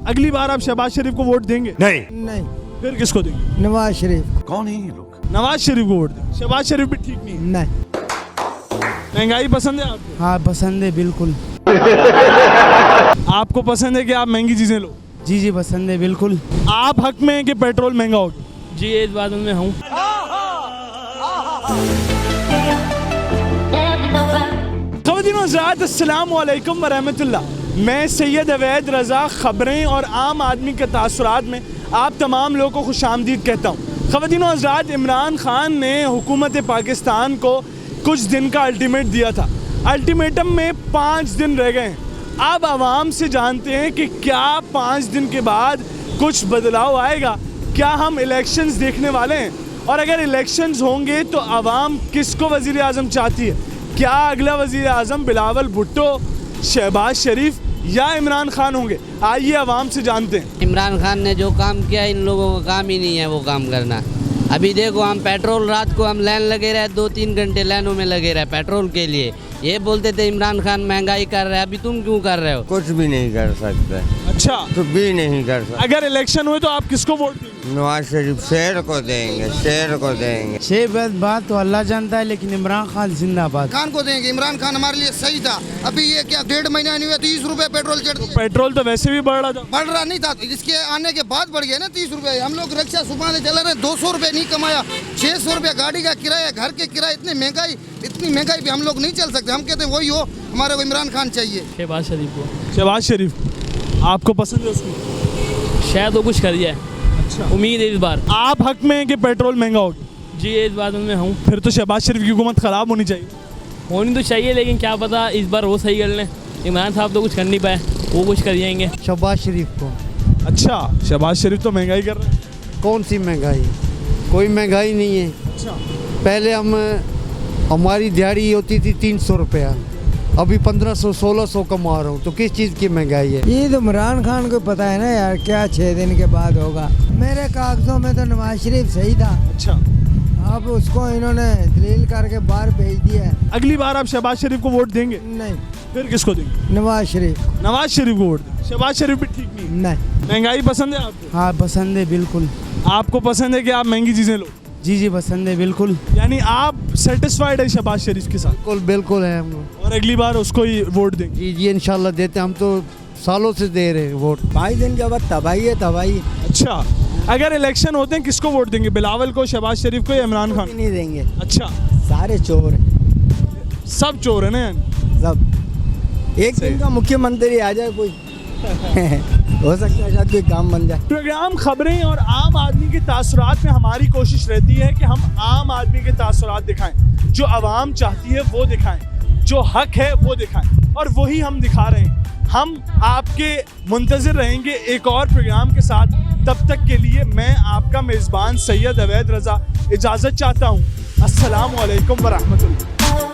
अगली बार आप शहबाज शरीफ को वोट देंगे? नहीं। फिर किसको देंगे? नवाज शरीफ। कौन है ये लोग? नवाज शरीफ को वोट देंगे। शहबाज शरीफ भी ठीक नहीं है। नहीं। महंगाई पसंद है आपको? हाँ पसंद है बिल्कुल। आपको पसंद है कि आप महंगी चीजें लो? जी जी पसंद है बिल्कुल। आप हक में हैं कि पेट्रोल महंगा हो गया? जी इस बात में हूँ। अस्सलाम वालेकुम वरहमतुल्लाह। मैं सैयद अवैद रज़ा खबरें और आम आदमी के तासुरात में आप तमाम लोगों को खुशामदीद कहता हूँ। ख़वातीन और हज़रात, इमरान खान ने हुकूमत पाकिस्तान को कुछ दिन का अल्टीमेट दिया था। अल्टीमेटम में 5 दिन रह गए हैं। अब आवाम से जानते हैं कि क्या 5 दिन के बाद कुछ बदलाव आएगा? क्या हम इलेक्शंस देखने वाले हैं? और अगर इलेक्शंस होंगे तो आवाम किसको वज़ीर आज़म चाहती है? क्या अगला वज़ीर आज़म बिलावल भुट्टो, शहबाज शरीफ या इमरान खान होंगे? आइए आवाम से जानते हैं। इमरान खान ने जो काम किया, इन लोगों का काम ही नहीं है वो काम करना। अभी देखो, हम पेट्रोल, रात को हम लाइन लगे रहे, 2-3 घंटे लाइनों में लगे रहे पेट्रोल के लिए। ये बोलते थे इमरान खान महंगाई कर रहा है, अभी तुम क्यों कर रहे हो? कुछ भी नहीं कर सकते। अच्छा, कुछ भी नहीं कर सकते। अगर इलेक्शन हुए तो आप किसको वोट देंगे? नवाज शरीफ शेर को देंगे, शेर को देंगे। छह बात तो अल्लाह जानता है, लेकिन इमरान खान जिंदाबाद। खान को देंगे। इमरान खान हमारे लिए सही था। अभी ये क्या 1.5 महीना नहीं हुआ 30 रुपए पेट्रोल चढ़ गया। पेट्रोल तो वैसे भी बढ़ रहा था। बढ़ रहा नहीं था, इसके आने के बाद बढ़ गया ना 30 रुपए। हम लोग रिक्शा सुबह से चला रहे, 200 रुपए नहीं कमाया, 600 रुपए गाड़ी का किराया, घर के किराया, इतनी महंगाई भी हम लोग नहीं चल सकते। हम कहते हैं वही हो, हमारे को इमरान खान चाहिए। शहबाज शरीफ को। शहबाज शरीफ आपको पसंद है उसको? शायद वो कुछ करिए। अच्छा, उम्मीद है इस बार। आप हक में हैं कि पेट्रोल महंगा हो गया? जी इस बात में हूँ। फिर तो शहबाज शरीफ की हुकूमत ख़राब होनी चाहिए। होनी तो चाहिए, लेकिन क्या पता इस बार वो सही कर लें। इमरान साहब तो कुछ कर नहीं पाए, वो कुछ कर जाएंगे। शहबाज शरीफ को। अच्छा, शहबाज शरीफ तो महंगाई कर रहे हैं। कौन सी महंगाई? कोई महंगाई नहीं है। अच्छा, पहले हमारी दिहाड़ी होती थी 300 रुपया, अभी 1500-1600 कमा रहा हूँ, तो किस चीज़ की महंगाई है? ये तो इमरान खान को पता है ना यार, क्या 6 दिन के बाद होगा। मेरे कागजों में तो नवाज शरीफ सही था। अच्छा, अब उसको इन्होंने दलील करके बाहर भेज दिया है। अगली बार आप शहबाज शरीफ को वोट देंगे? नहीं। फिर किसको देंगे? नवाज शरीफ। नवाज शरीफ को वोट देंगे। शहबाज शरीफ भी ठीक नहीं है। नहीं। महंगाई पसंद है आपको? हाँ पसंद है बिल्कुल। आपको पसंद है कि आप महंगी चीज़ें लो? जी जी पसंद है बिल्कुल। यानी आप सेटिस्फाइड है शहबाज शरीफ के साथ? बिल्कुल बिल्कुल है हम लोग। और अगली बार उसको ही वोट देंगे? जी जी इंशाल्लाह देते, हम तो सालों से दे रहे हैं वोट। 5 दिन के बाद तबाही है, तबाही। अच्छा, अगर इलेक्शन होते हैं किसको वोट देंगे? बिलावल को, शहबाज शरीफ को या इमरान खान? नहीं देंगे। अच्छा, सारे चोर हैं। सब चोर है ना यानी? सब। एक दिन का मुख्यमंत्री आ जाए कोई हो सकता है शायद कोई काम बन जाए। प्रोग्राम खबरें और आम आदमी के तासुरात में हमारी कोशिश रहती है कि हम आम आदमी के तासुरात दिखाएं, जो आवाम चाहती है वो दिखाएं, जो हक है वो दिखाएं, और वही हम दिखा रहे हैं। हम आपके मुंतज़िर रहेंगे एक और प्रोग्राम के साथ। तब तक के लिए मैं आपका मेज़बान सैयद अवैद रज़ा इजाज़त चाहता हूँ। अस्सलाम वालेकुम वरहमतुल्लाह।